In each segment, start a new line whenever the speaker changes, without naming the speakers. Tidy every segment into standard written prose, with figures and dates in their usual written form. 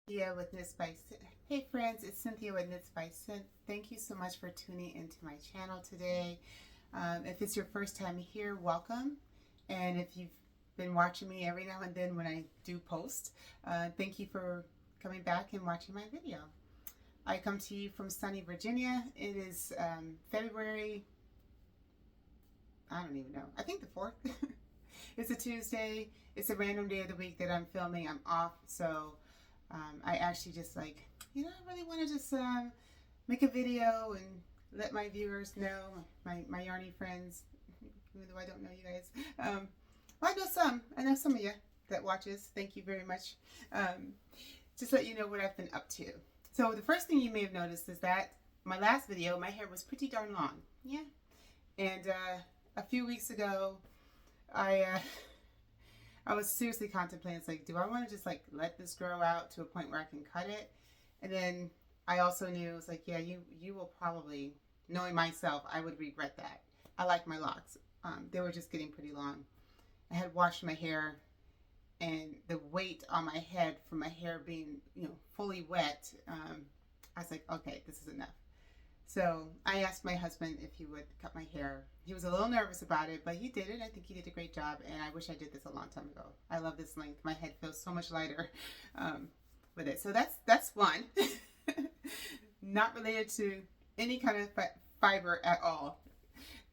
Cynthia with Knits by Hey friends, it's Cynthia with Knits by Thank you so much for tuning into my channel today. If it's your first time here, welcome. And if you've been watching me every now and then when I do post, thank you for coming back and watching my video. I come to you from sunny Virginia. It is February, I don't even know, I think the 4th. It's a Tuesday. It's a random day of the week that I'm filming. I'm off, so I actually just I really want to just make a video and let my viewers know, my yarny friends, even though I don't know you guys. Well, I know some of you that watches. Thank you very much. Just let you know what I've been up to. So the first thing you may have noticed is that my last video, my hair was pretty darn long. Yeah. And a few weeks ago, I was seriously contemplating, it's like, do I want to just let this grow out to a point where I can cut it? And then I also knew, it was like, yeah, you will probably, knowing myself, I would regret that. I like my locks. They were just getting pretty long. I had washed my hair, and the weight on my head from my hair being, fully wet, I was like, okay, this is enough. So I asked my husband if he would cut my hair. He was a little nervous about it, but he did it. I think he did a great job, and I wish I did this a long time ago. I love this length. My head feels so much lighter with it. So that's one. Not related to any kind of fiber at all.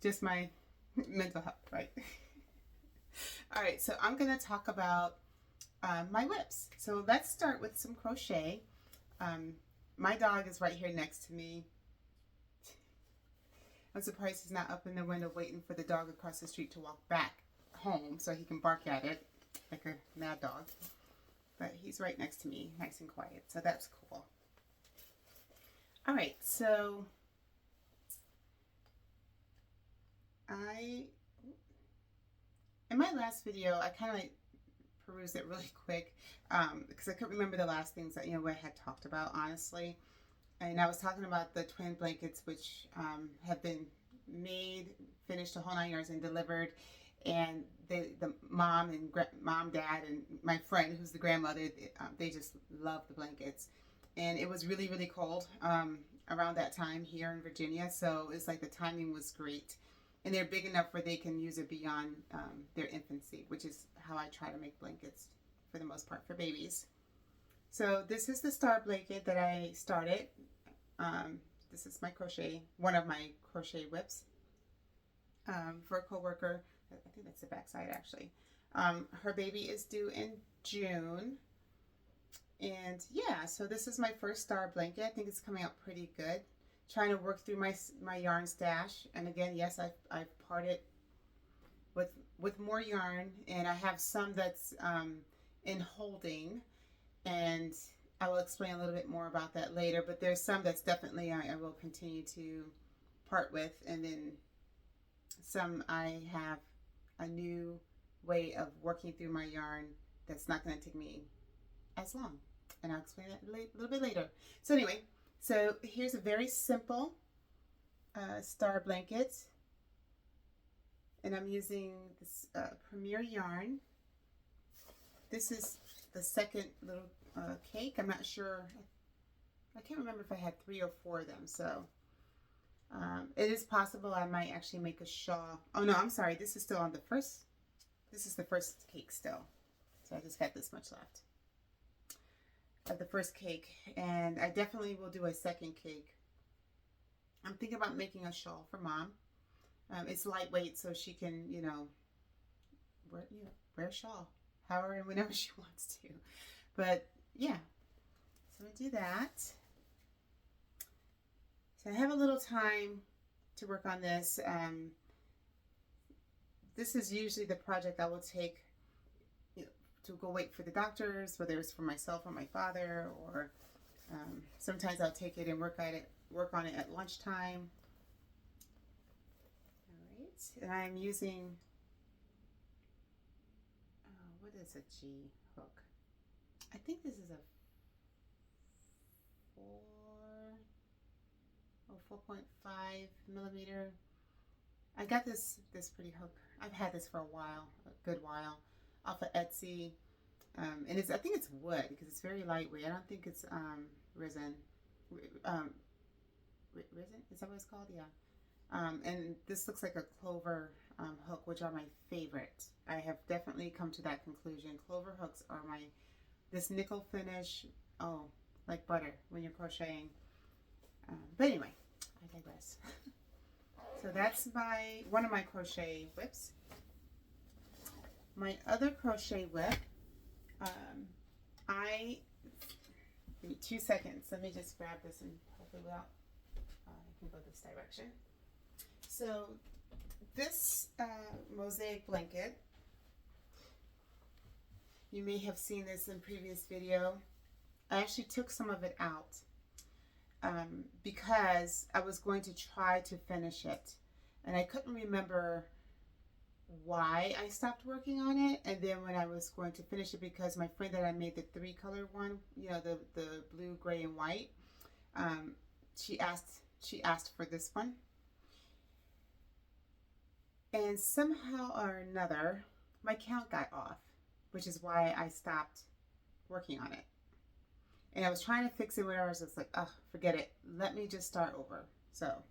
Just my mental health, right? All right, so I'm going to talk about my WIPS. So let's start with some crochet. My dog is right here next to me. I'm surprised he's not up in the window waiting for the dog across the street to walk back home so he can bark at it like a mad dog. But he's right next to me, nice and quiet, so that's cool. All right, so in my last video, I kind of perused it really quick because I couldn't remember the last things that, what I had talked about, honestly. And I was talking about the twin blankets, which have been made, finished the whole 9 yards, and delivered. And the mom and dad, and my friend, who's the grandmother, they just love the blankets. And it was really, really cold around that time here in Virginia. So it's like the timing was great. And they're big enough where they can use it beyond their infancy, which is how I try to make blankets for the most part for babies. So this is the star blanket that I started. This is my crochet, one of my crochet WIPS for a coworker. I think that's the back side actually. Her baby is due in June. And yeah, so this is my first star blanket. I think it's coming out pretty good. Trying to work through my yarn stash. And again, yes, I've parted with more yarn, and I have some that's in holding, and I will explain a little bit more about that later, but there's some that's definitely I will continue to part with, and then some I have a new way of working through my yarn that's not going to take me as long, and I'll explain that a little bit later. So anyway, so here's a very simple star blanket, and I'm using this Premier yarn. This is the second little cake. I'm not sure. I can't remember if I had 3 or 4 of them. So it is possible I might actually make a shawl. Oh no, I'm sorry. This is still on the first. This is the first cake still. So I just got this much left of the first cake, and I definitely will do a second cake. I'm thinking about making a shawl for Mom. It's lightweight, so she can, wear a shawl however and whenever she wants to. But yeah, so I do that. So I have a little time to work on this. This is usually the project I will take to go wait for the doctors, whether it's for myself or my father, or sometimes I'll take it and work on it at lunchtime. All right, and I'm using, what is a G hook? I think this is a 4.5 millimeter. I got this pretty hook. I've had this for a while, a good while, off of Etsy. And I think it's wood because it's very lightweight. I don't think it's resin. Um, resin? Is that what it's called? Yeah. And this looks like a clover hook, which are my favorite. I have definitely come to that conclusion. Clover hooks are this nickel finish, oh, like butter when you're crocheting. But anyway, I digress. So that's one of my crochet whips. My other crochet whip, give me 2 seconds. Let me just grab this and hopefully I can go this direction. So this mosaic blanket, you may have seen this in previous video. I actually took some of it out because I was going to try to finish it. And I couldn't remember why I stopped working on it. And then when I was going to finish it, because my friend that I made the 3-color one, you know, the blue, gray, and white, she asked for this one. And somehow or another, my count got off, which is why I stopped working on it. And I was trying to fix it, whatever. I was just like, oh, forget it. Let me just start over. So,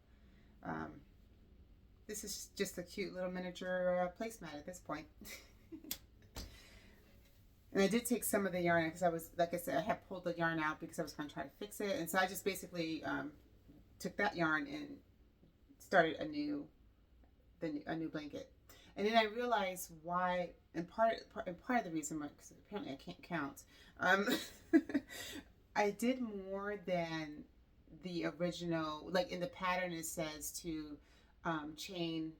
this is just a cute little miniature placemat at this point. And I did take some of the yarn because I was, like I said, I had pulled the yarn out because I was going to try to fix it. And so I just basically took that yarn and started a new blanket. And then I realized why, and part of the reason, because apparently I can't count, I did more than the original. Like in the pattern it says to chain,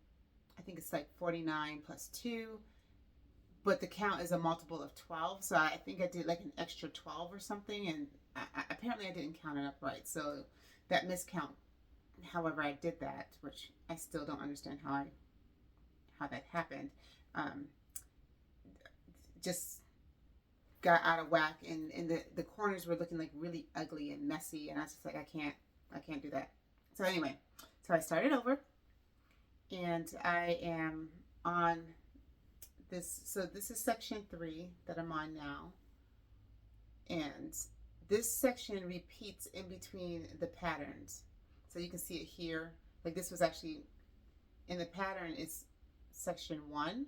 I think it's like 49 plus 2, but the count is a multiple of 12, so I think I did like an extra 12 or something, and apparently I didn't count it up right, so that miscount, however I did that, which I still don't understand how that happened, just got out of whack, and the corners were looking like really ugly and messy, and I was just like, I can't do that. So anyway, so I started over, and I am on this. So this is section 3 that I'm on now, and this section repeats in between the patterns. So you can see it here. Like this was actually in the pattern, it's section 1,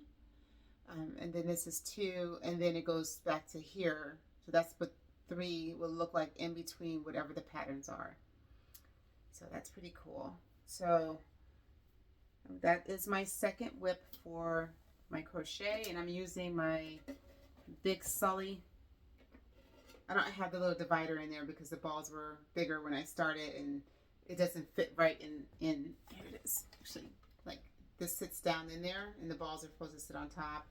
and then this is 2, and then it goes back to here. So that's what 3 will look like in between whatever the patterns are. So that's pretty cool. So that is my second whip for my crochet, and I'm using my Big Sully. I don't have the little divider in there because the balls were bigger when I started, and it doesn't fit right in here it is. Actually, like this sits down in there, and the balls are supposed to sit on top.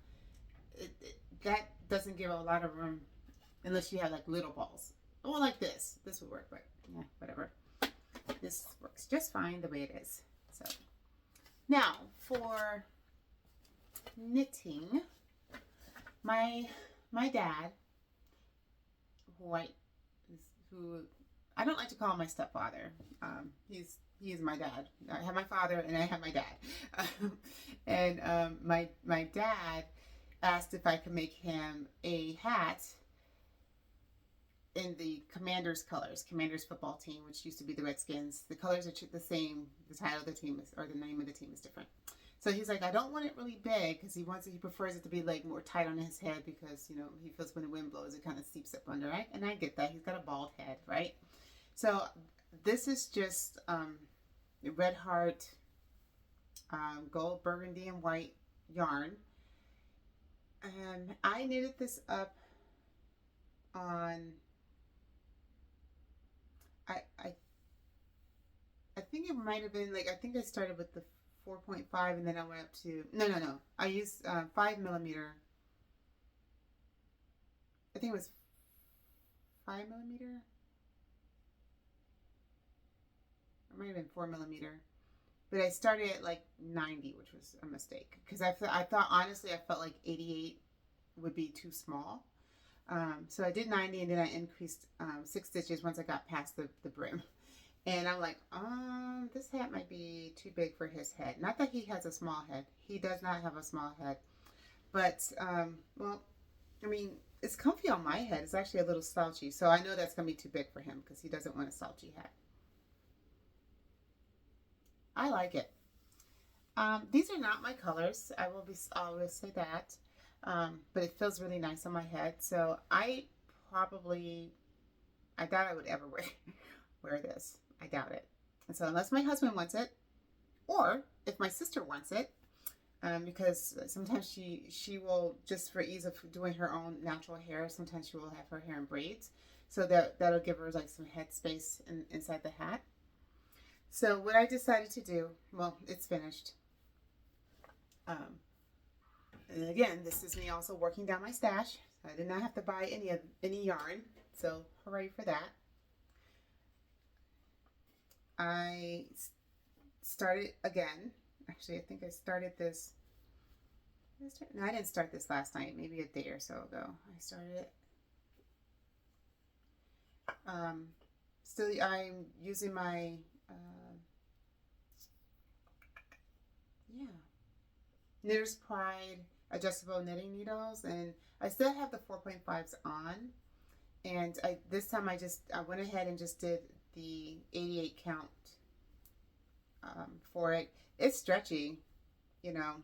That doesn't give a lot of room unless you have like little balls. Well, like this would work, but yeah, whatever. This works just fine the way it is. So now for knitting, my dad, who I don't like to call my stepfather. He's my dad. I have my father and I have my dad. And my dad asked if I could make him a hat in the Commanders colors, Commanders football team, which used to be the Redskins. The colors are the same. The title of the team is, or the name of the team is different. So he's like, I don't want it really big because he prefers it to be like more tight on his head because, you know, he feels when the wind blows, it kind of seeps up under, right? And I get that. He's got a bald head, right? So this is just Red Heart, gold, burgundy, and white yarn. And I knitted this up on, I think it might have been like, I think I started with the 4.5 and then I went up to, no. I used 5mm. I think it was 5mm. It might have been 4mm. But I started at like 90, which was a mistake. Because I thought, honestly, I felt like 88 would be too small. So I did 90 and then I increased 6 stitches once I got past the brim. And I'm like, this hat might be too big for his head. Not that he has a small head. He does not have a small head. But, well, I mean, it's comfy on my head. It's actually a little slouchy, so I know that's gonna be too big for him because he doesn't want a slouchy hat. I like it. These are not my colors. I always say that. But it feels really nice on my head. So I doubt I would ever wear this. I doubt it. And so unless my husband wants it, or if my sister wants it, because sometimes she will, just for ease of doing her own natural hair, sometimes she will have her hair in braids. So that'll give her like some head space inside the hat. So what I decided to do, well, it's finished. And again, this is me also working down my stash. I did not have to buy any yarn, so hooray for that. I started again. Actually, I think I started this. No, I didn't start this last night. Maybe a day or so ago. I started it. Still, I'm using my Knitter's Pride adjustable knitting needles, and I still have the 4.5s on. And this time I went ahead and just did the 88 count for it. It's stretchy, you know.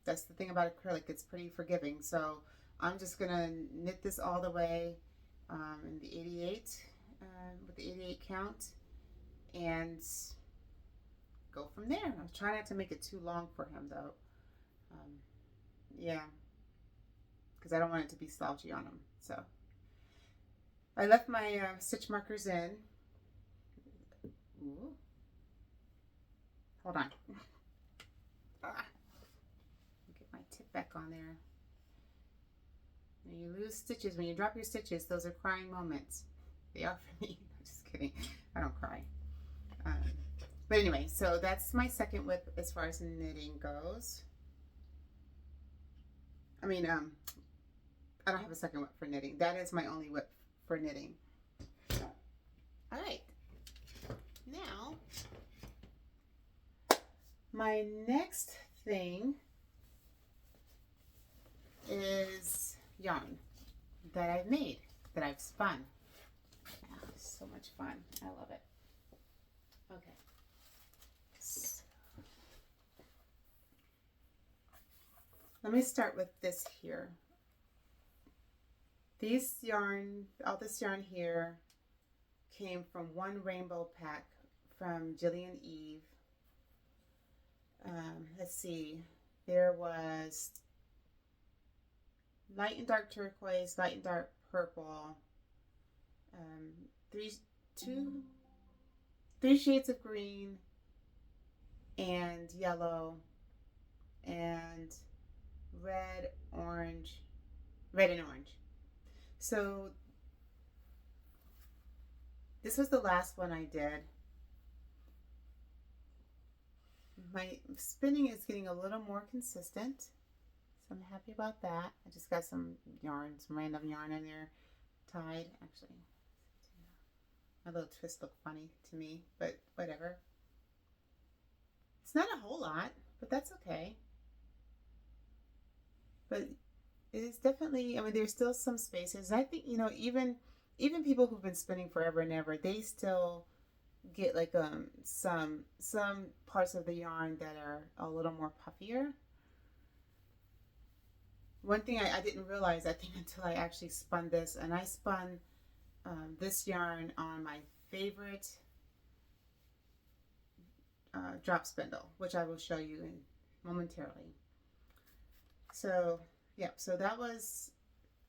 That's the thing about acrylic, it's pretty forgiving. So I'm just gonna knit this all the way in the 88 with the 88 count and go from there. I'll try not to make it too long for him though. Yeah, because I don't want it to be slouchy on him. So I left my stitch markers in. Ooh. Hold on. Get my tip back on there. When you lose stitches, when you drop your stitches, those are crying moments. They are for me. I'm just kidding. I don't cry. But anyway, so that's my second WIP as far as knitting goes. I mean, I don't have a second WIP for knitting. That is my only WIP for knitting. All right. Now, my next thing is yarn that I've made, that I've spun. Oh, so much fun. I love it. Okay. So, let me start with this here. All this yarn here came from one rainbow pack from Jillian Eve. Let's see. There was light and dark turquoise, light and dark purple, three shades of green and yellow, and red and orange. So this was the last one I did. My spinning is getting a little more consistent, so I'm happy about that. I just got some random yarn in there tied. Actually, my little twist looked funny to me, but whatever. It's not a whole lot, but that's okay. But it is definitely, I mean, there's still some spaces. I think, you know, even people who've been spinning forever and ever, they still get like some parts of the yarn that are a little more puffier. One thing I didn't realize, I think, until I actually spun this, and I spun this yarn on my favorite drop spindle, which I will show you momentarily. So yeah, so that was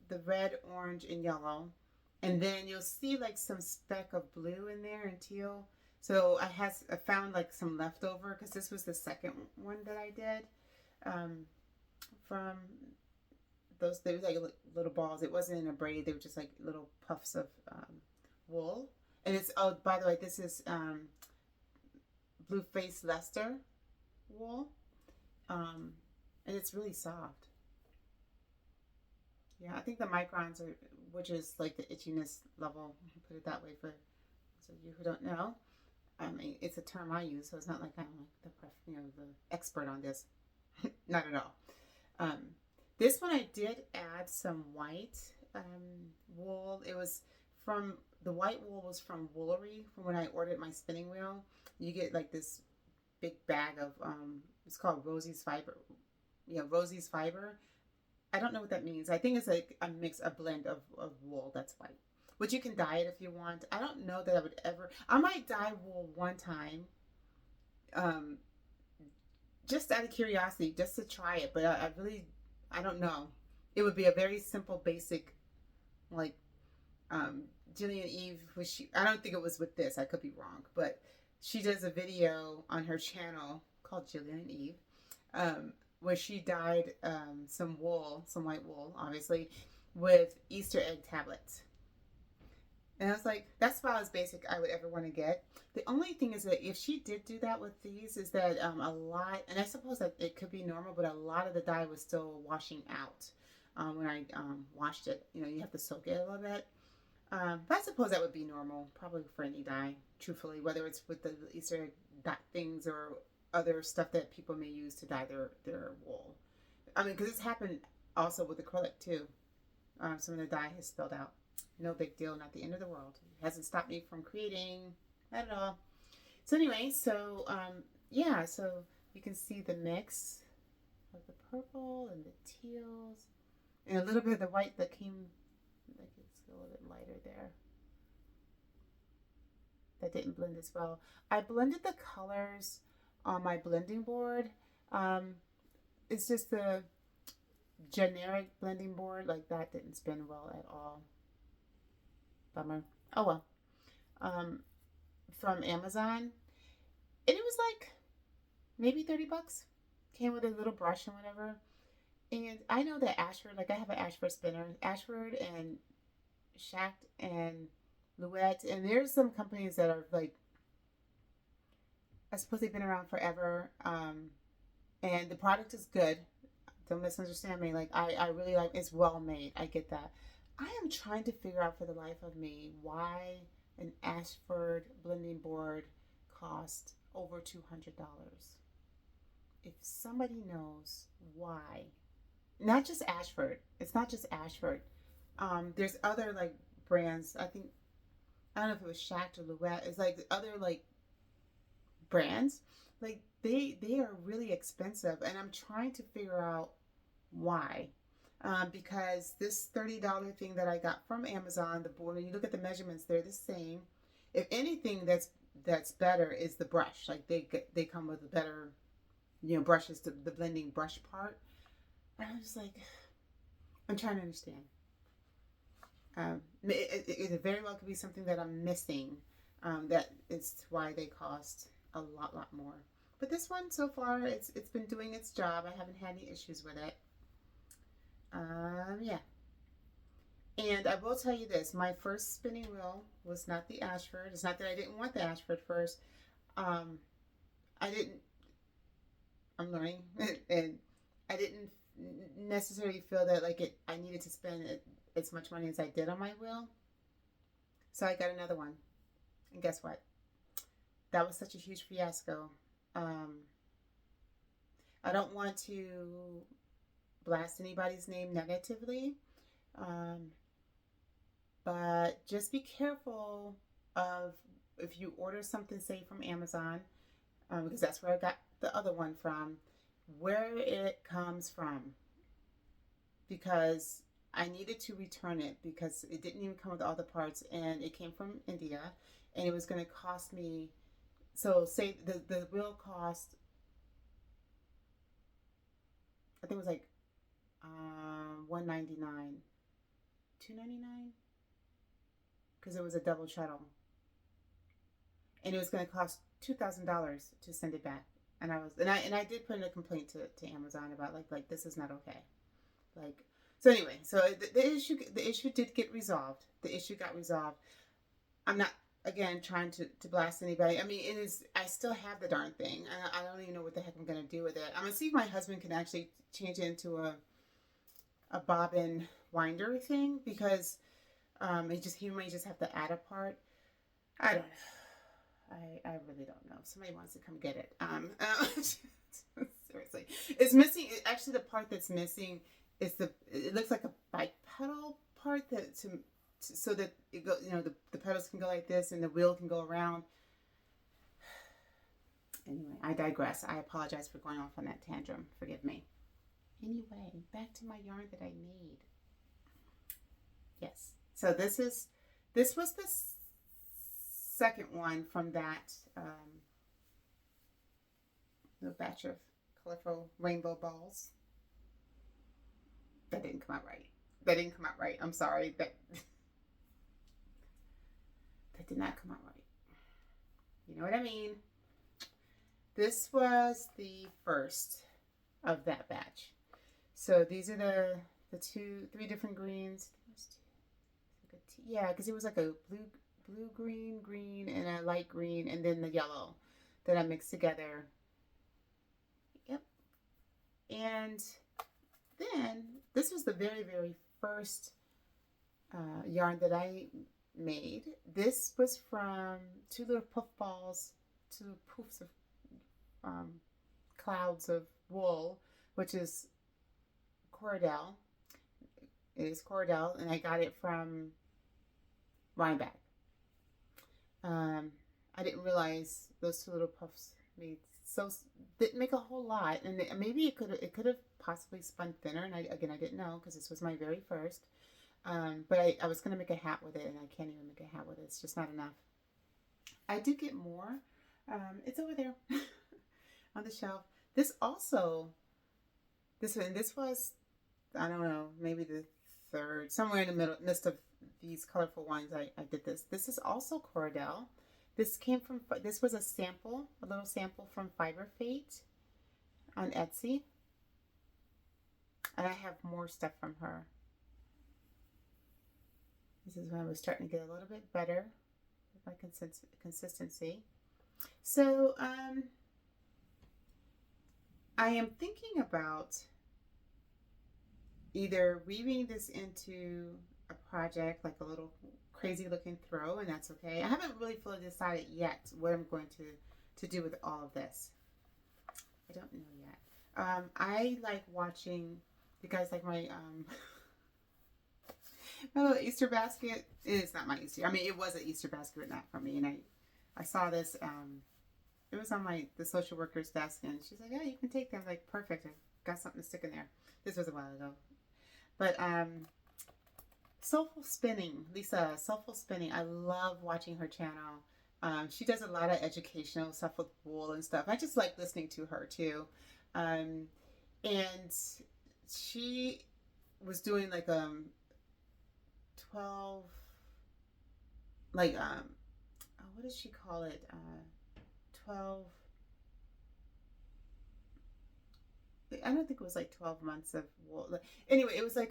the red, orange, and yellow. And then you'll see like some speck of blue in there and teal. So I found like some leftover, because this was the second one that I did from those. They were like little balls. It wasn't in a braid. They were just like little puffs of wool. And it's, oh, by the way, this is Blue Face Leicester wool. And it's really soft. Yeah, I think the microns are, which is like the itchiness level, put it that way for those of you who don't know. I mean, it's a term I use, so it's not like I'm like the expert on this. Not at all. This one I did add some white wool. It was from, the white wool was from Woolery, from when I ordered my spinning wheel. You get like this big bag of, it's called Rosie's Fiber. Yeah, Rosie's Fiber. I don't know what that means. I think it's like a mix, a blend of wool that's white. Which you can dye it if you want. I don't know that I would ever, I might dye wool one time, um, just out of curiosity, just to try it. But I really, I don't know. It would be a very simple, basic, like, Jillian Eve, which I don't think it was with this. I could be wrong. But she does a video on her channel called Jillian Eve, where she dyed some wool, some white wool, obviously, with Easter egg tablets. And I was like, that's about as basic I would ever want to get. The only thing is that if she did do that with these, is that a lot, and I suppose that it could be normal, but a lot of the dye was still washing out when I washed it. You know, you have to soak it a little bit. But I suppose that would be normal, probably for any dye, truthfully, whether it's with the Easter egg dot things or other stuff that people may use to dye their wool. I mean, because it's happened also with acrylic too. Some of the dye has spilled out. No big deal, not the end of the world. It hasn't stopped me from creating, not at all. So anyway, so yeah, so you can see the mix of the purple and the teals and a little bit of the white that came, like it's a little bit lighter there. That didn't blend as well. I blended the colors on my blending board. It's just the generic blending board, like that didn't spin well at all. Bummer. Oh well. From Amazon, and it was like maybe 30 bucks. Came with a little brush and whatever. And I know that Ashford, like I have an Ashford spinner, Ashford and Shacked and Luette, and there's some companies that are like, I suppose they've been around forever, and the product is good. Don't misunderstand me. Like I really like, it's well made. I get that. I am trying to figure out for the life of me why an Ashford blending board cost over $200. If somebody knows why, not just Ashford. It's not just Ashford. There's other like brands. I think, I don't know if it was Shacked or Luette. It's like other like brands. Like they are really expensive, and I'm trying to figure out why. Because this $30 thing that I got from Amazon, the board, when you look at the measurements, they're the same. If anything, that's better is the brush. Like they come with a better, you know, brushes, the blending brush part. And I'm just like, I'm trying to understand. It very well could be something that I'm missing. That is why they cost a lot more. But this one so far, it's been doing its job. I haven't had any issues with it. Yeah. And I will tell you this, my first spinning wheel was not the Ashford. It's not that I didn't want the Ashford first. I'm learning, and I didn't necessarily feel that like I needed to spend as much money as I did on my wheel. So I got another one. And guess what? That was such a huge fiasco. I don't want to blast anybody's name negatively, but just be careful of, if you order something, say from Amazon, because that's where I got the other one from, where it comes from, because I needed to return it because it didn't even come with all the parts, and it came from India, and it was going to cost me, so say the wheel cost, I think it was like $199, $299, because it was a double shuttle, and it was going to cost $2,000 to send it back. And I did put in a complaint to Amazon about like this is not okay. Like, so anyway, so the issue did get resolved. The issue got resolved. I'm not, again, trying to blast anybody. I mean, I still have the darn thing. I don't even know what the heck I'm gonna do with it. I'm gonna see if my husband can actually change it into a bobbin winder thing, because he may just have to add a part. I don't know. I really don't know. If somebody wants to come get it. Seriously. It's missing. Actually, the part that's missing is it looks like a bike pedal part that so that it go, you know, the petals can go like this and the wheel can go around. Anyway, I digress. I apologize for going off on that tantrum. Forgive me. Anyway, back to my yarn that I made. Yes. So this was the second one from that little batch of colorful rainbow balls. That didn't come out right. That didn't come out right. I'm sorry. That did not come out right. You know what I mean? This was the first of that batch. So these are the three different greens. Yeah, because it was like a blue, green, and a light green, and then the yellow that I mixed together. Yep. And then this was the very, very first yarn that I made. This was from two little puff balls, two poofs of clouds of wool, which is Cordell. It is Cordell, and I got it from Ragbag. I didn't realize those two little puffs didn't make a whole lot, and maybe it could have possibly spun thinner, and I didn't know because this was my very first. But I was gonna make a hat with it, and I can't even make a hat with it. It's just not enough. I do get more. It's over there on the shelf. This was, I don't know, maybe the third, somewhere in the midst of these colorful ones. I did this. This is also Cordell. This was a sample, a little sample from Faber Fate on Etsy. And I have more stuff from her. This is when I was starting to get a little bit better with my consistency. So, I am thinking about either weaving this into a project, like a little crazy looking throw, and that's okay. I haven't really fully decided yet what I'm going to do with all of this. I don't know yet. I like watching, you guys like my my little Easter basket. It's not my Easter. I mean, it was an Easter basket, but not for me. And I saw this. It was on the social worker's desk, and she's like, "Yeah, you can take them." I'm like, perfect. I've got something to stick in there. This was a while ago, but Soulful Spinning, Lisa, Soulful Spinning. I love watching her channel. She does a lot of educational stuff with wool and stuff. I just like listening to her too. And she was doing like 12, like what does she call it? 12. I don't think it was like 12 months of wool. Anyway, it was like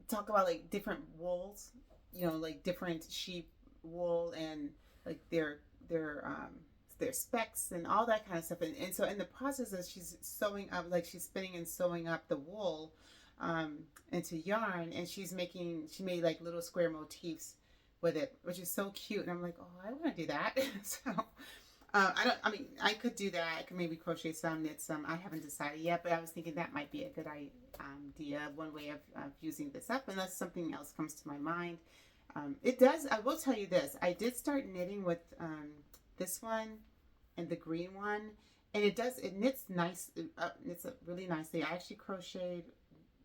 talk about like different wools, you know, like different sheep wool and like their specs and all that kind of stuff. And so in the process of she's sewing up, like she's spinning and sewing up the wool into yarn, and she made like little square motifs with it, which is so cute. And I'm like, oh, I want to do that. So I could do that. I could maybe crochet some, knit some. I haven't decided yet, but I was thinking that might be a good idea, one way of using this up, unless something else comes to my mind. It does. I will tell you this. I did start knitting with this one and the green one, and it knits nice. Knits up really nicely. I actually crocheted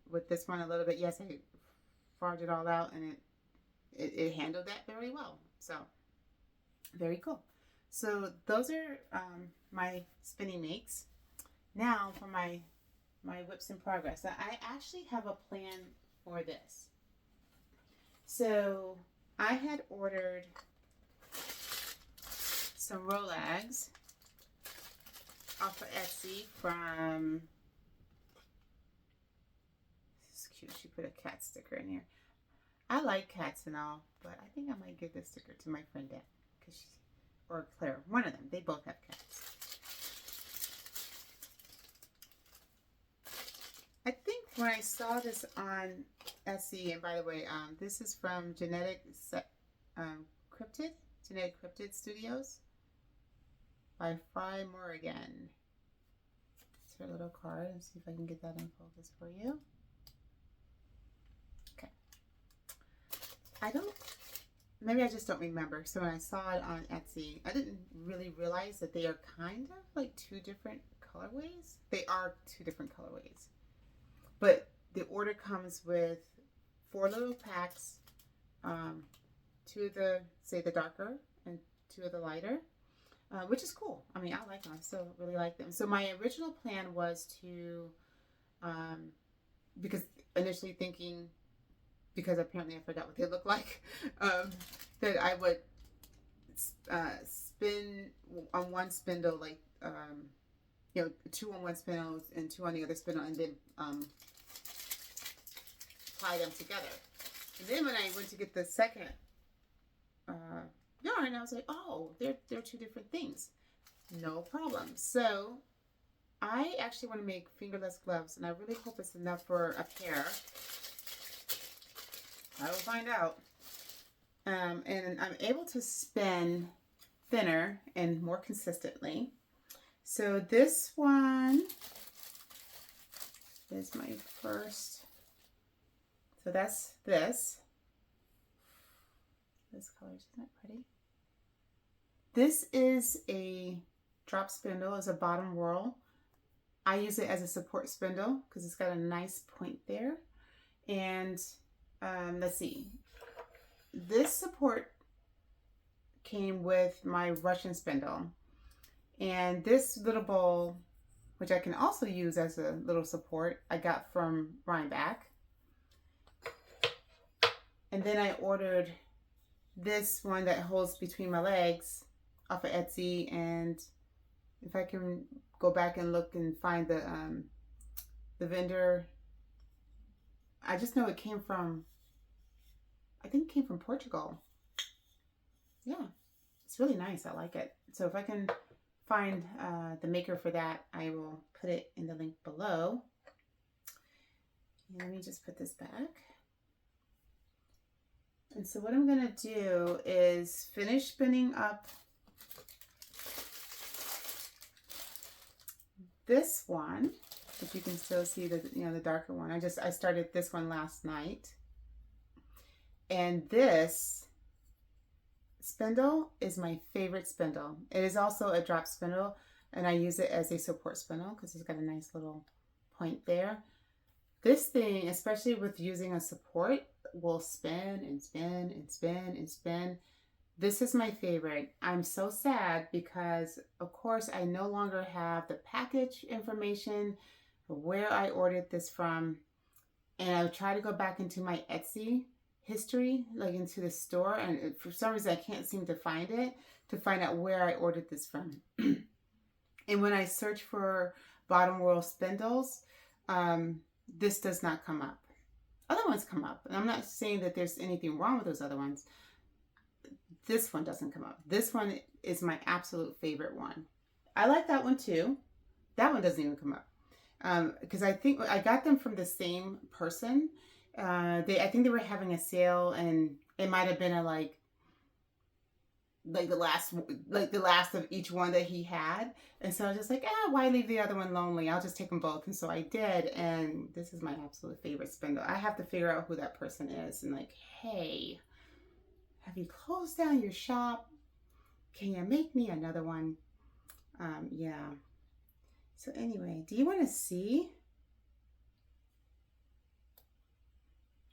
with this one a little bit. Yes, I farmed it all out, and it handled that very well. So very cool. So those are my spinning makes. Now for my WIPS in progress. I actually have a plan for this. So I had ordered some Ragbag off of Etsy from, this is cute, she put a cat sticker in here. I like cats and all, but I think I might give this sticker to my friend Deb, or Claire, one of them. They both have cats. I think when I saw this on Etsy, and by the way, this is from Genetic Cryptid Studios by Fry Morrigan. It's her little card. Let's see if I can get that in focus for you. I don't, maybe I just don't remember. So when I saw it on Etsy, I didn't really realize that they are kind of like two different colorways. They are two different colorways. But the order comes with 4 little packs, 2 of the, say, the darker and 2 of the lighter, which is cool. I mean, I like them. I still really like them. So my original plan was to, because initially thinking, because apparently I forgot what they look like, that I would spin on one spindle, like, you know, 2 on one spindle and 2 on the other spindle, and then tie them together. And then when I went to get the second yarn, I was like, oh, they're 2 different things. No problem. So I actually want to make fingerless gloves, and I really hope it's enough for a pair. I will find out. And I'm able to spin thinner and more consistently. So this one is my first. So that's this. This color, isn't that pretty? This is a drop spindle, as a bottom whirl. I use it as a support spindle because it's got a nice point there. And let's see. This support came with my Russian spindle. And this little bowl, which I can also use as a little support, I got from Ragbag. And then I ordered this one that holds between my legs off of Etsy, and if I can go back and look and find the vendor, I just know it came from, I think it came from Portugal. Yeah, it's really nice. I like it. So if I can find the maker for that, I will put it in the link below. And let me just put this back. And so what I'm going to do is finish spinning up this one, if you can still see the, you know, the darker one. I started this one last night. And this spindle is my favorite spindle. It is also a drop spindle, and I use it as a support spindle because it's got a nice little point there. This thing, especially with using a support, will spin and spin and spin and spin. This is my favorite. I'm so sad because, of course, I no longer have the package information, where I ordered this from, and I try to go back into my Etsy history, like into the store, and for some reason I can't seem to find it, to find out where I ordered this from. And when I search for bottom whirl spindles, this does not come up. Other ones come up, and I'm not saying that there's anything wrong with those other ones. This one doesn't come up. This one is my absolute favorite one. I like that one too. That one doesn't even come up. Because I think I got them from the same person. I think they were having a sale, and it might have been a like the last of each one that he had. And so I was just like, why leave the other one lonely? I'll just take them both. And so I did, and this is my absolute favorite spindle. I have to figure out who that person is and like, hey, have you closed down your shop? Can you make me another one? Yeah. So anyway, do you want to see?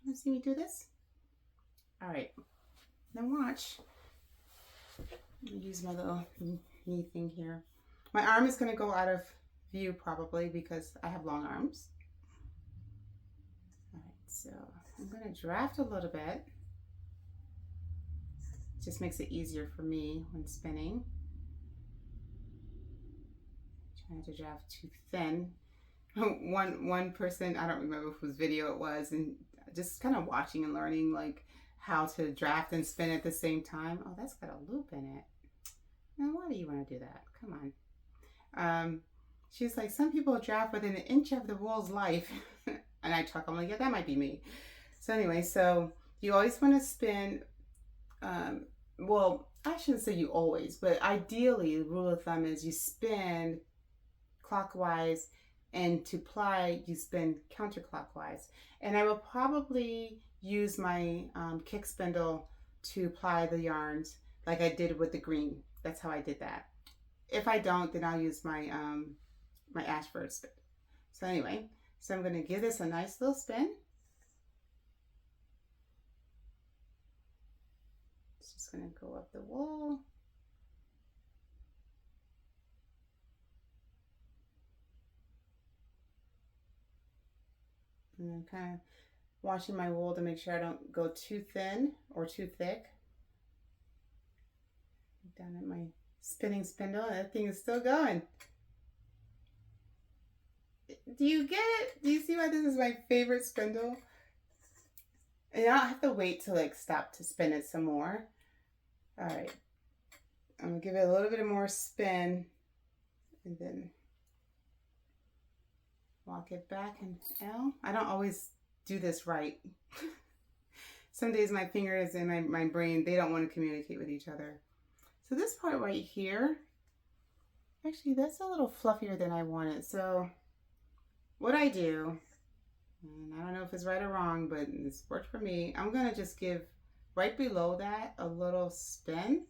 Want to see me do this? All right. Now watch. Let me use my little knee thing here. My arm is going to go out of view probably because I have long arms. All right, so I'm going to draft a little bit. It just makes it easier for me when spinning. Trying to draft too thin. One person, I don't remember whose video it was, and just kind of watching and learning like how to draft and spin at the same time. Oh, that's got a loop in it. Now, why do you want to do that? Come on. She's like, some people draft within an inch of the wool's life. And I chuckle, I'm like, yeah, that might be me. So anyway, so you always want to spin, well, I shouldn't say you always, but ideally, the rule of thumb is you spin clockwise, and to ply, you spin counterclockwise. And I will probably use my kick spindle to apply the yarns like I did with the green. That's how I did that. If I don't, then I'll use my my Ashford spin. So anyway, so I'm going to give this a nice little spin. It's just going to go up the wool. And I'm kind of washing my wool to make sure I don't go too thin or too thick. Down at my spinning spindle, and that thing is still going. Do you get it? Do you see why this is my favorite spindle? And I don't have to wait to like stop to spin it some more. All right, I'm gonna give it a little bit more spin and then walk it back and L. I don't always do this right. Some days my fingers and my brain, they don't want to communicate with each other. So this part right here, actually that's a little fluffier than I wanted. So what I do, and I don't know if it's right or wrong, but this worked for me. I'm gonna just give right below that a little spin.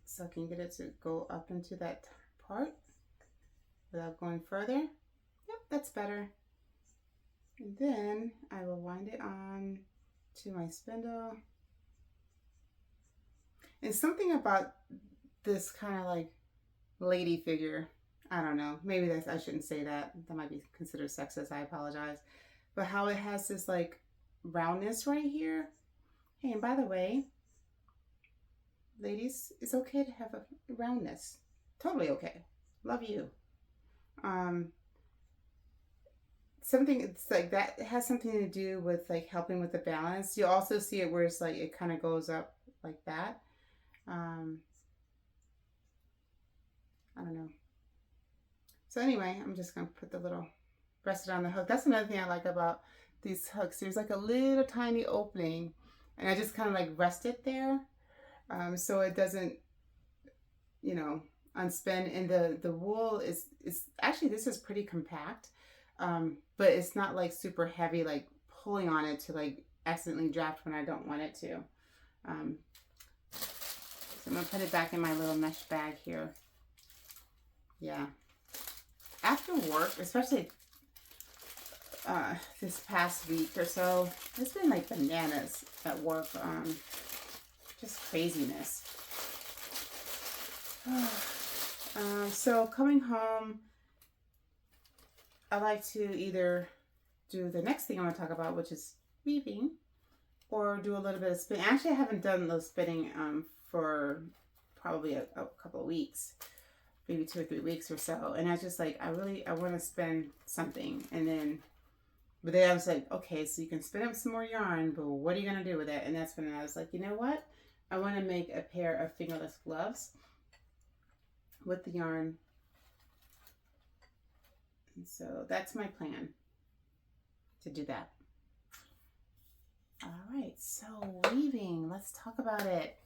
So I can get it to go up into that part without going further. Yep, that's better. And then I will wind it on to my spindle. And something about this kind of like lady figure, I don't know, maybe that's, I shouldn't say that. That might be considered sexist, I apologize. But how it has this like roundness right here. Hey, and by the way, ladies, it's okay to have a roundness. Totally okay. Love you. Something it's like that, it has something to do with like helping with the balance. You also see it where it's like it kind of goes up like that. I don't know. So anyway, I'm just gonna put the little, rest it on the hook. That's another thing I like about these hooks. There's like a little tiny opening, and I just kind of like rest it there, so it doesn't, you know, unspin. And the wool is actually, this is pretty compact, but it's not like super heavy, like pulling on it to like accidentally draft when I don't want it to. So I'm gonna put it back in my little mesh bag here. Yeah. After work, especially this past week or so, it's been like bananas at work. Just craziness. So coming home, I like to either do the next thing I'm going to talk about, which is weaving, or do a little bit of spinning. Actually, I haven't done those spinning for probably a couple of weeks, maybe 2 or 3 weeks or so. And I just like, I want to spin something. And then, but then I was like, okay, so you can spin up some more yarn, but what are you going to do with it? And that's when I was like, you know what? I want to make a pair of fingerless gloves with the yarn. And so that's my plan, to do that. All right, so weaving, let's talk about it.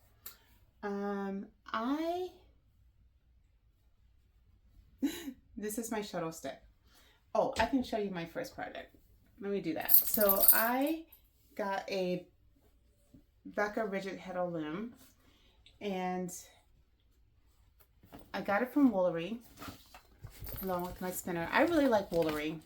This is my shuttle stick. Oh, I can show you my first project. Let me do that. So I got a Becca rigid heddle loom, and I got it from Willowberry along with my spinner. I really like Willowberry.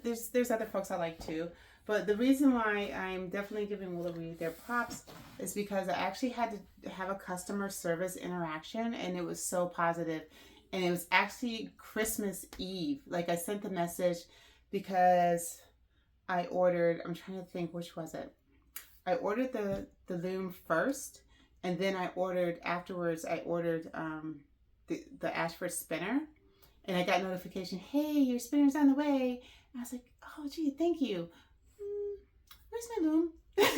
There's other folks I like too, but the reason why I'm definitely giving Willowberry their props is because I actually had to have a customer service interaction, and it was so positive. And it was actually Christmas Eve. Like, I sent the message because I ordered, I'm trying to think, which was it? I ordered the loom first, and then afterwards I ordered the Ashford spinner, and I got notification, hey, your spinner's on the way. And I was like, oh gee, thank you. Where's my loom?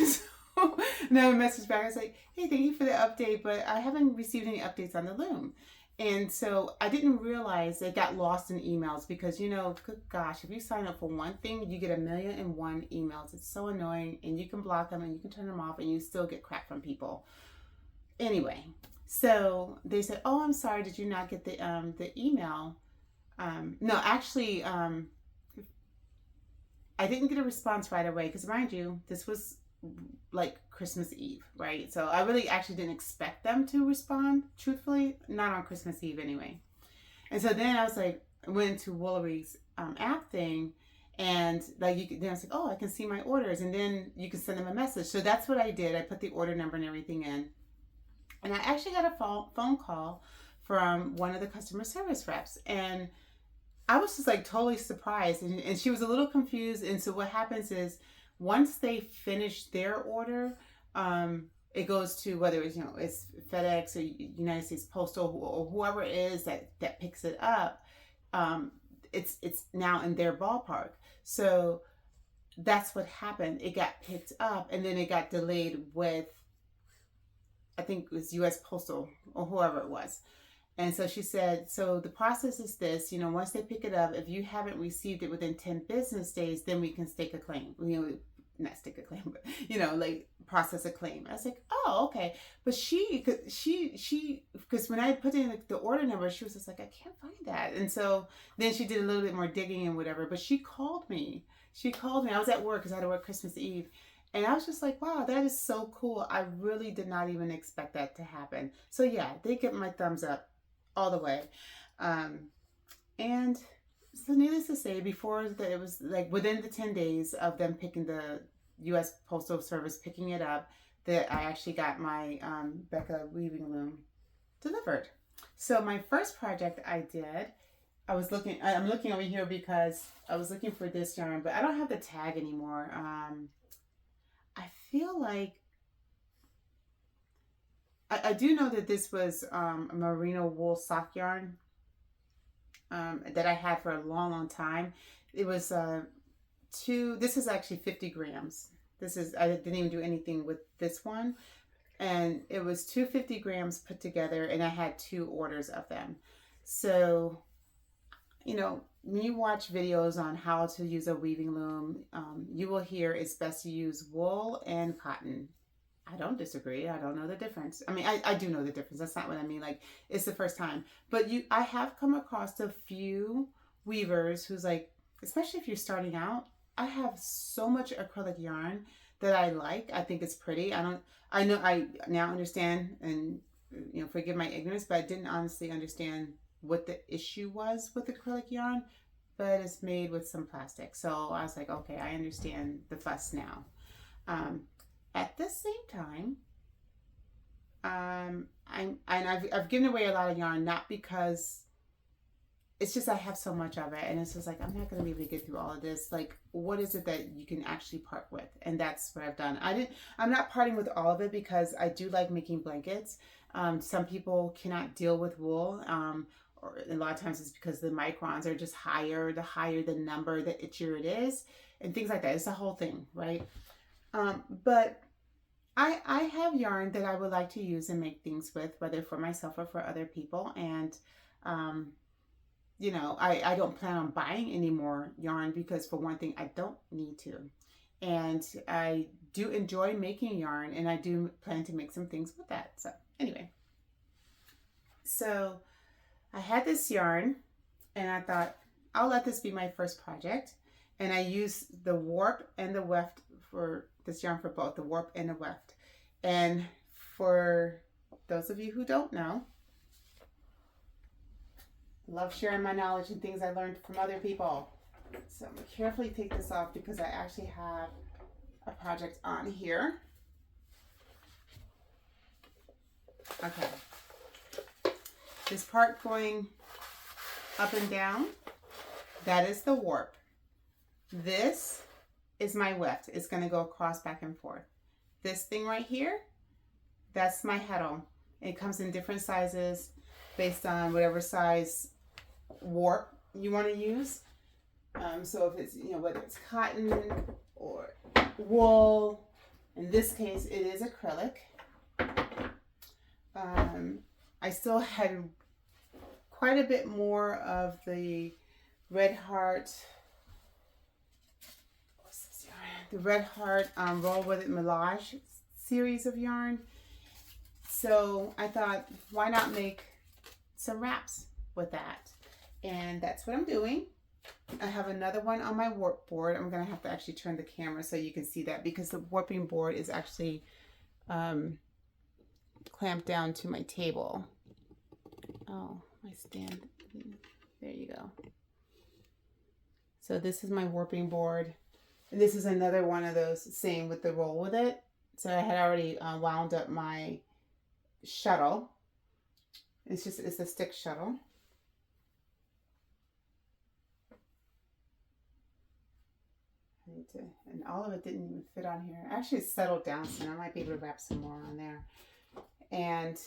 So now I messaged back, I was like, hey, thank you for the update, but I haven't received any updates on the loom. And so I didn't realize it got lost in emails, because, you know, good gosh, if you sign up for one thing, you get 1,000,001 emails. It's so annoying, and you can block them and you can turn them off, and you still get crap from people. Anyway, so they said, oh, I'm sorry, did you not get the email? No, actually, I didn't get a response right away because, mind you, this was like Christmas Eve, right? So I really actually didn't expect them to respond, truthfully, not on Christmas Eve anyway. And so then I was like, I went into Willowberry's app thing, and like then I was like, oh, I can see my orders, and then you can send them a message. So that's what I did. I put the order number and everything in, and I actually got a phone call from one of the customer service reps, and I was just like totally surprised, and she was a little confused. And so what happens is once they finish their order, it goes to whether it's it's FedEx or United States Postal or whoever it is that picks it up. It's now in their ballpark. So that's what happened. It got picked up and then it got delayed with, I think it was U.S. Postal or whoever it was. And so she said, so the process is this, once they pick it up, if you haven't received it within 10 business days, then we can stake a claim. Not stake a claim, but, like process a claim. I was like, oh, okay. But because when I put in the order number, she was just like, I can't find that. And so then she did a little bit more digging and whatever, but she called me. I was at work because I had to work Christmas Eve. And I was just like, wow, that is so cool. I really did not even expect that to happen. So yeah, they get my thumbs up all the way. And so needless to say, before that, it was like within the 10 days of them picking the U.S. Postal Service picking it up, that I actually got my Becca weaving loom delivered. So my first project I did, I'm looking over here because I was looking for this yarn, but I don't have the tag anymore. I feel like I do know that this was a merino wool sock yarn that I had for a long, long time. It was this is actually 50 grams. I didn't even do anything with this one. And it was 250 grams put together, and I had 2 orders of them. So, when you watch videos on how to use a weaving loom, you will hear it's best to use wool and cotton. I don't disagree. I don't know the difference. I mean, I do know the difference. That's not what I mean. Like, it's the first time. But I have come across a few weavers who's like, especially if you're starting out, I have so much acrylic yarn that I like. I think it's pretty. I now understand, and forgive my ignorance, but I didn't honestly understand what the issue was with acrylic yarn, but it's made with some plastic. So I was like, okay, I understand the fuss now. At the same time, I've given away a lot of yarn, not because it's just I have so much of it, and it's just like I'm not going to be able to get through all of this. Like, what is it that you can actually part with? And that's what I've done. I'm not parting with all of it because I do like making blankets. Some people cannot deal with wool, or a lot of times it's because the microns are just higher. The higher the number, the itchier it is, and things like that. It's the whole thing, right? But I have yarn that I would like to use and make things with, whether for myself or for other people. And, I don't plan on buying any more yarn because, for one thing, I don't need to. And I do enjoy making yarn, and I do plan to make some things with that. So anyway, so I had this yarn, and I thought, I'll let this be my first project. And I used the warp and the weft for this yarn, for both the warp and the weft. And for those of you who don't know, I love sharing my knowledge and things I learned from other people. So I'm going to carefully take this off because I actually have a project on here. Okay. This part going up and down, that is the warp. This is my weft. It's going to go across back and forth. This thing right here, that's my heddle. It comes in different sizes based on whatever size warp you want to use. So if it's, whether it's cotton or wool, in this case, it is acrylic. I still had quite a bit more of the Red Heart, the Red Heart Roll With It Melange series of yarn. So I thought, why not make some wraps with that? And that's what I'm doing. I have another one on my warp board. I'm gonna have to actually turn the camera so you can see that, because the warping board is actually clamped down to my table. Oh, my stand. There you go. So this is my warping board. And this is another one of those, same with the roll with it. So I had already wound up my shuttle. It's a stick shuttle. And all of it didn't even fit on here. Actually, it's settled down, so I might be able to wrap some more on there. And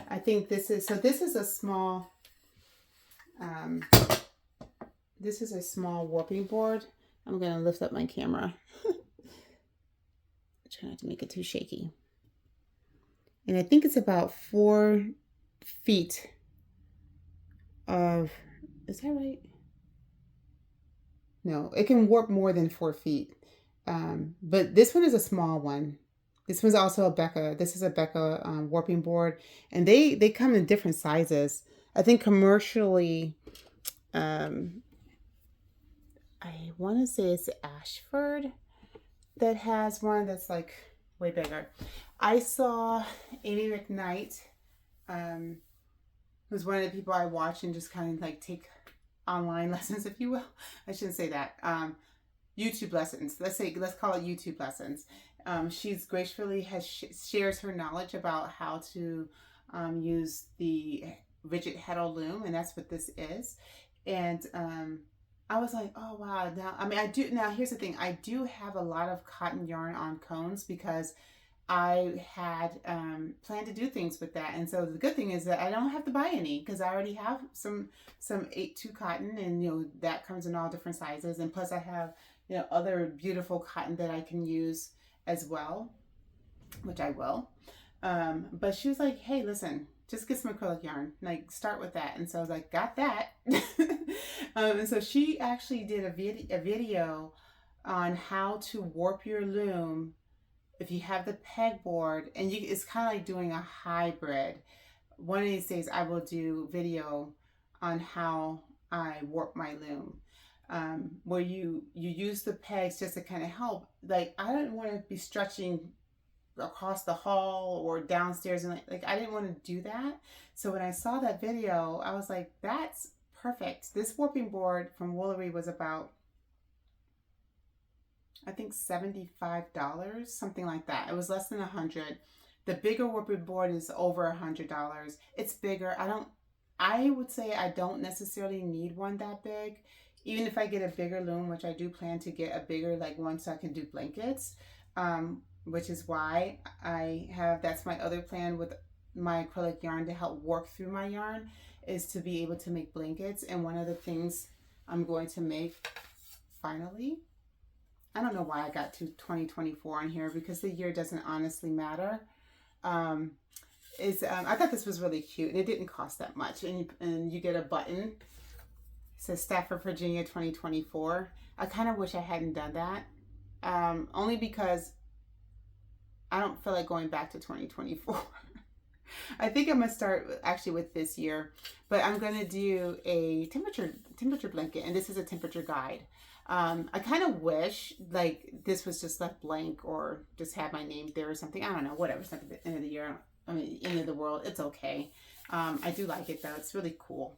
I think this is a small, this is a small warping board. I'm going to lift up my camera. Try not to make it too shaky. And I think it's about 4 feet of, is that right? No, it can warp more than 4 feet. But this one is a small one. This one's also a Becca. This is a Becca warping board. And they come in different sizes. I think commercially, I want to say it's Ashford that has one that's like way bigger. I saw Amy McKnight, who's one of the people I watch and just kind of like take online lessons, if you will. I shouldn't say that. YouTube lessons. Let's call it YouTube lessons. She's gracefully shares her knowledge about how to use the rigid heddle loom, and that's what this is. And I was like, oh wow. Now here's the thing. I do have a lot of cotton yarn on cones because I had planned to do things with that. And so the good thing is that I don't have to buy any, because I already have some 8-2 cotton, and that comes in all different sizes. And plus I have other beautiful cotton that I can use as well, which I will. But she was like, hey, listen, just get some acrylic yarn, like start with that. And so I was like, got that. And so she actually did a video on how to warp your loom if you have the pegboard, and it's kind of like doing a hybrid. One of these days I will do video on how I warp my loom, where you use the pegs just to kind of help. Like, I don't want to be stretching across the hall or downstairs, and like I didn't want to do that. So when I saw that video, I was like, that's perfect. This warping board from Willowberry was about, I think $75, something like that. It was less than $100. The bigger warping board is over $100. It's bigger. I would say I don't necessarily need one that big. Even if I get a bigger loom, which I do plan to get a bigger like one so I can do blankets, which is why that's my other plan with my acrylic yarn to help work through my yarn, is to be able to make blankets. And one of the things I'm going to make finally, I don't know why I got to 2024 on here, because the year doesn't honestly matter. I thought this was really cute, and it didn't cost that much. And you get a button. It says Stafford, Virginia 2024. I kind of wish I hadn't done that. Only because I don't feel like going back to 2024. I think I'm going to start actually with this year, but I'm going to do a temperature blanket, and this is a temperature guide. I kind of wish like this was just left blank, or just had my name there or something. I don't know, whatever. It's not the end of the year. I mean, end of the world. It's okay. I do like it though. It's really cool.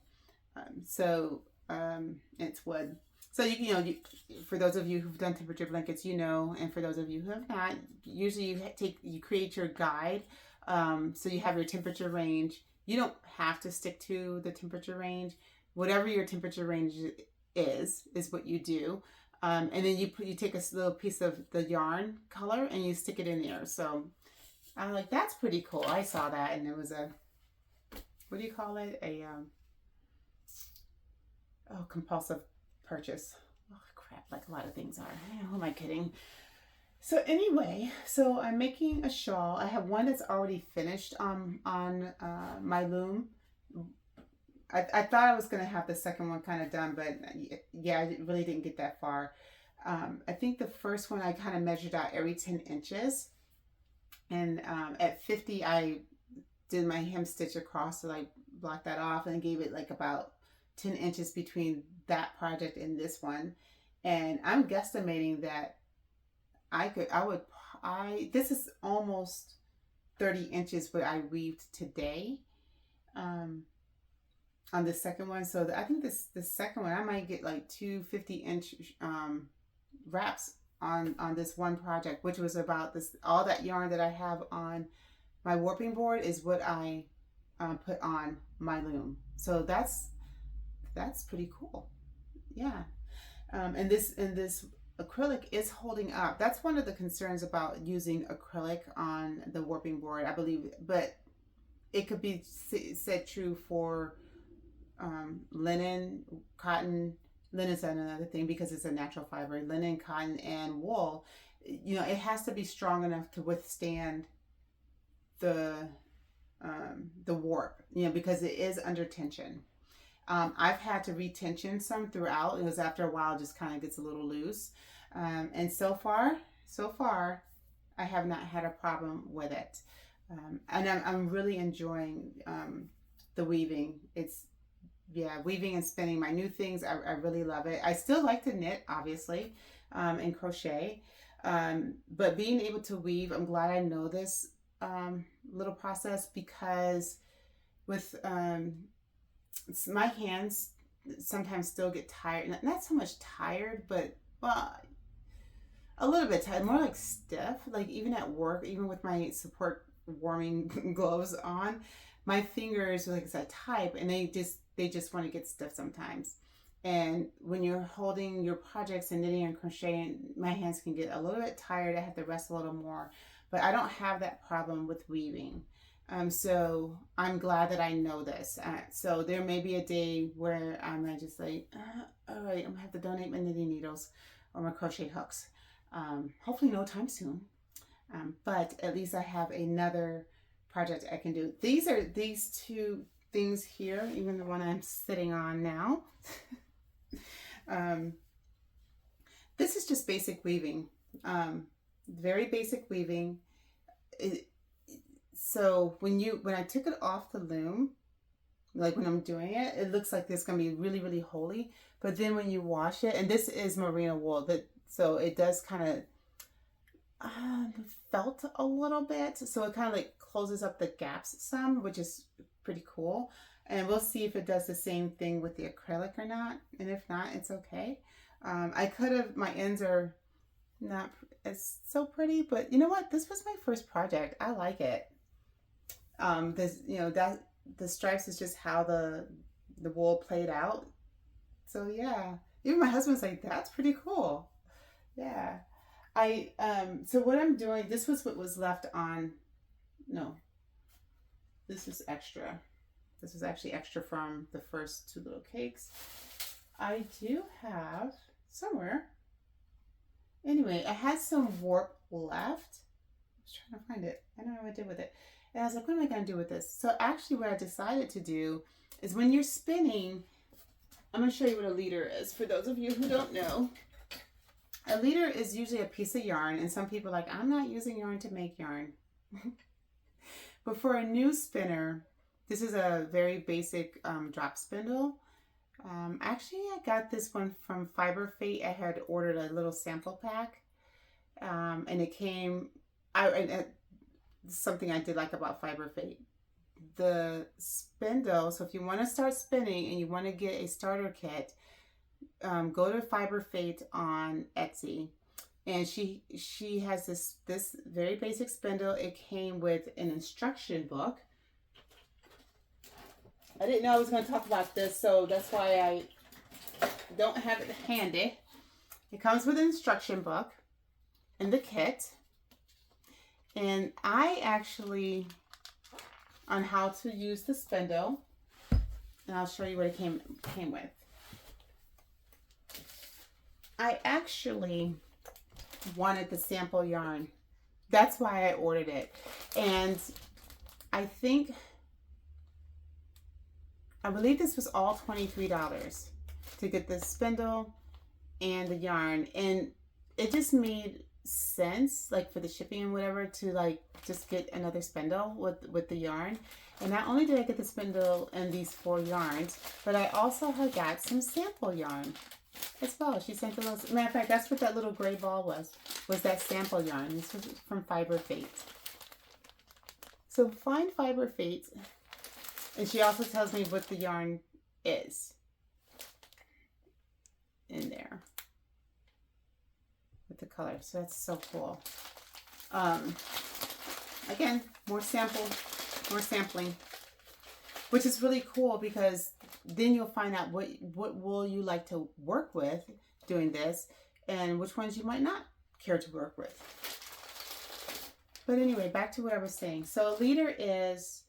It's wood. So for those of you who've done temperature blankets, and for those of you who have not, usually you create your guide. So you have your temperature range. You don't have to stick to the temperature range. Whatever your temperature range is what you do. And then you take a little piece of the yarn color and you stick it in there. So I'm like, that's pretty cool. I saw that, and it was what do you call it? Compulsive purchase. Oh crap, like a lot of things are. Who am I kidding? So anyway, so I'm making a shawl. I have one that's already finished on my loom. I thought I was going to have the second one kind of done, but yeah, I really didn't get that far. I think the first one I kind of measured out every 10 inches. And at 50, I did my hem stitch across to like block that off, and gave it like about 10 inches between that project and this one. And I'm guesstimating that this is almost 30 inches what I weaved today on the second one. So I think the second one, I might get like 2 50-inch wraps on this one project, which was about this, all that yarn that I have on my warping board is what I put on my loom. So that's pretty cool. Yeah. And this acrylic is holding up. That's one of the concerns about using acrylic on the warping board, I believe, but it could be said true for linen, cotton. Linen's another thing because it's a natural fiber. Linen, cotton, and wool, you know, it has to be strong enough to withstand the warp, you know, because it is under tension. I've had to retension some throughout. It was after a while, it just kind of gets a little loose. And so far, I have not had a problem with it. And I'm really enjoying the weaving. It's, yeah, weaving and spinning, my new things. I really love it. I still like to knit, obviously, and crochet. But being able to weave, I'm glad I know this little process, because with my hands sometimes still get tired. Not so much tired, but well, a little bit tired, more like stiff. Like even at work, even with my support warming gloves on, my fingers, like as I type, and they just want to get stiff sometimes. And when you're holding your projects and knitting and crocheting, my hands can get a little bit tired. I have to rest a little more, but I don't have that problem with weaving. So I'm glad that I know this. So there may be a day where I'm just like, all right, I'm gonna have to donate my knitting needles or my crochet hooks. Hopefully no time soon. But at least I have another project I can do. These are these two things here, even the one I'm sitting on now. This is just basic weaving, very basic weaving. So when I took it off the loom, like when I'm doing it, it looks like it's gonna be really, really holy. But then when you wash it, and this is merino wool, so it does kind of felt a little bit. So it kind of like closes up the gaps some, which is pretty cool. And we'll see if it does the same thing with the acrylic or not. And if not, it's okay. I could have, my ends are not as so pretty, but you know what? This was my first project. I like it. This, you know, that the stripes is just how the wool played out. So yeah, even my husband's like, that's pretty cool. Yeah. So what I'm doing, this was what was left on, no, this is extra. This was actually extra from the first two little cakes. I do have somewhere. Anyway, I had some warp left. I was trying to find it. I don't know what I did with it. And I was like, what am I going to do with this? So actually what I decided to do is when you're spinning, I'm going to show you what a leader is. For those of you who don't know, a leader is usually a piece of yarn. And some people are like, I'm not using yarn to make yarn. But for a new spinner, this is a very basic drop spindle. Actually, I got this one from Faber Fate. I had ordered a little sample pack, and it came. Something I did like about Faber Fate, the spindle. So if you want to start spinning and you want to get a starter kit, go to Faber Fate on Etsy, and she has this very basic spindle. It came with an instruction book. I didn't know I was going to talk about this, so that's why I don't have it handy. It comes with an instruction book and the kit. And I actually, on how to use the spindle, and I'll show you what it came with. I actually wanted the sample yarn. That's why I ordered it. And I believe this was all $23 to get the spindle and the yarn. And it just made sense, like for the shipping and whatever, to like just get another spindle with the yarn. And not only did I get the spindle and these 4 yarns, but I also had got some sample yarn as well. She sent a little, matter of fact, that's what that little gray ball was that sample yarn. This was from Faber Fate. So find Faber Fate, and she also tells me what the yarn is in there with the color. So that's so cool. Again, more sampling, which is really cool because then you'll find out what wool you like to work with doing this and which ones you might not care to work with. But anyway, back to what I was saying. So a leader is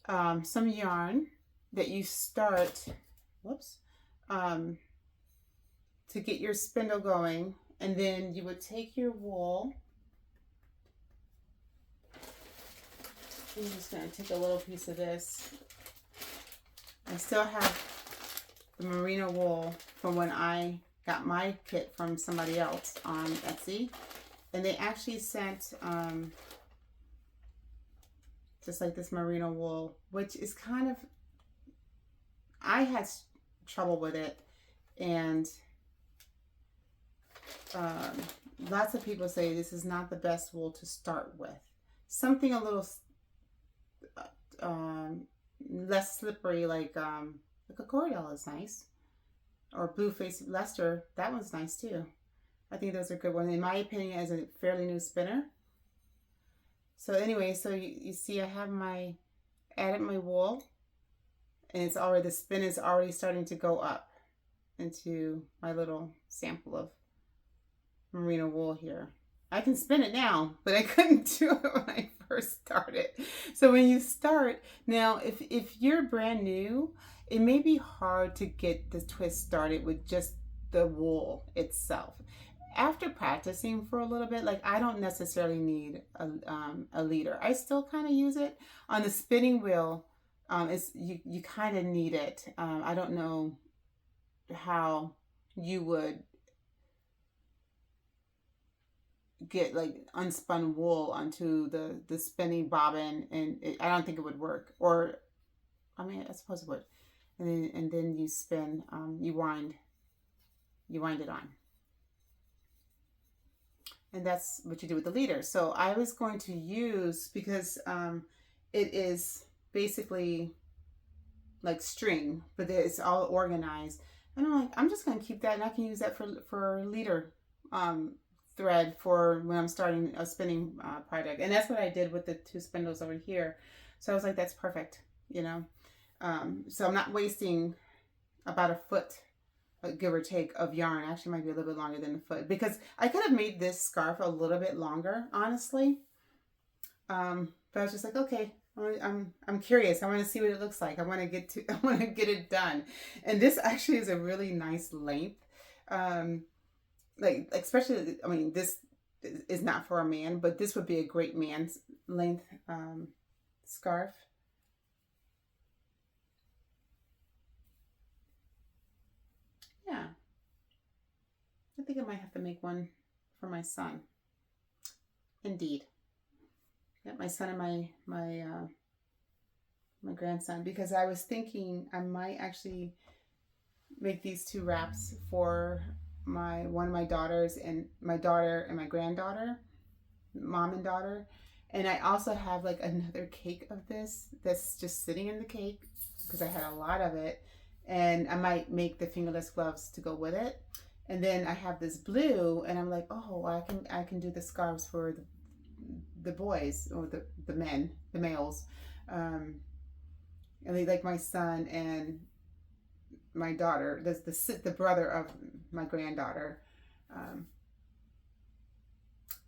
some yarn that you start, to get your spindle going, and then you would take your wool. I'm just going to take a little piece of this. I still have the merino wool from when I got my kit from somebody else on Etsy. And they actually sent just like this merino wool, which is kind of, I had trouble with it. And lots of people say this is not the best wool to start with. Something a little less slippery, like a Cordell is nice, or Blue Face Leicester, that one's nice too. I think those are good ones in my opinion as a fairly new spinner. So anyway, so you see I have added my wool, and it's already, the spin is already starting to go up into my little sample of merino wool here. I can spin it now, but I couldn't do it when I first started. So when you start, now if you're brand new, it may be hard to get the twist started with just the wool itself. After practicing for a little bit, like I don't necessarily need a leader. I still kind of use it. On the spinning wheel, you kind of need it. I don't know how you would get like unspun wool onto the spinning bobbin, and I don't think it would work. Or I mean, I suppose it would. And then you spin, you wind it on. And that's what you do with the leader. So I was going to use, because it is basically like string, but it's all organized. And I'm like, I'm just going to keep that, and I can use that for leader thread for when I'm starting a spinning project. And that's what I did with the 2 spindles over here. So I was like, that's perfect, you know. So I'm not wasting about a foot, give or take, of yarn. Actually might be a little bit longer than a foot, because I could have made this scarf a little bit longer, honestly. But I was just like, okay, I'm curious. I want to see what it looks like. I want to get it done. And this actually is a really nice length. Like, especially, I mean, this is not for a man, but this would be a great man's length scarf. Yeah. I think I might have to make one for my son. Indeed. Yeah, my son and my grandson, because I was thinking I might actually make these 2 wraps for one of my daughters, and my daughter and my granddaughter, mom and daughter. And I also have like another cake of this that's just sitting in the cake because I had a lot of it, and I might make the fingerless gloves to go with it. And then I have this blue, and I'm like, oh, I can do the scarves for the boys, or the men, the males, and they, like my son and my daughter, the brother of my granddaughter.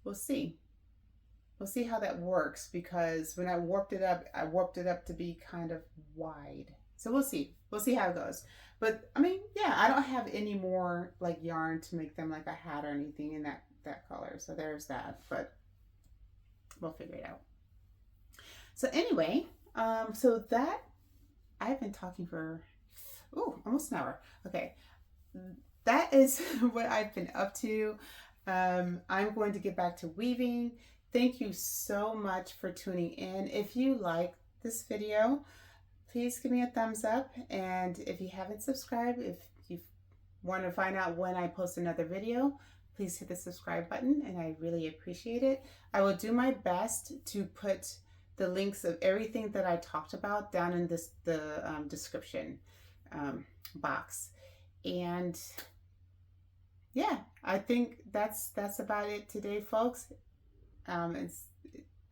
We'll see how that works, because when I warped it up to be kind of wide. So we'll see how it goes. But I mean, yeah, I don't have any more like yarn to make them like a hat or anything in that color. So there's that, but we'll figure it out. So anyway, so that, I've been talking for almost an hour. Okay, that is what I've been up to. I'm going to get back to weaving. Thank you so much for tuning in. If you like this video, please give me a thumbs up. And if you haven't subscribed, if you want to find out when I post another video, please hit the subscribe button, and I really appreciate it. I will do my best to put the links of everything that I talked about down in the description box. And yeah, I think that's about it today, folks.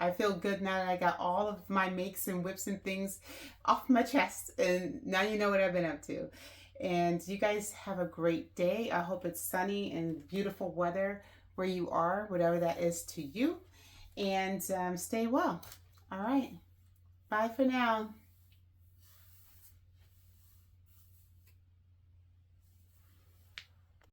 I feel good now that I got all of my makes and whips and things off my chest, and now you know what I've been up to. And you guys have a great day. I hope it's sunny and beautiful weather where you are, whatever that is to you. And stay well. All right. Bye for now.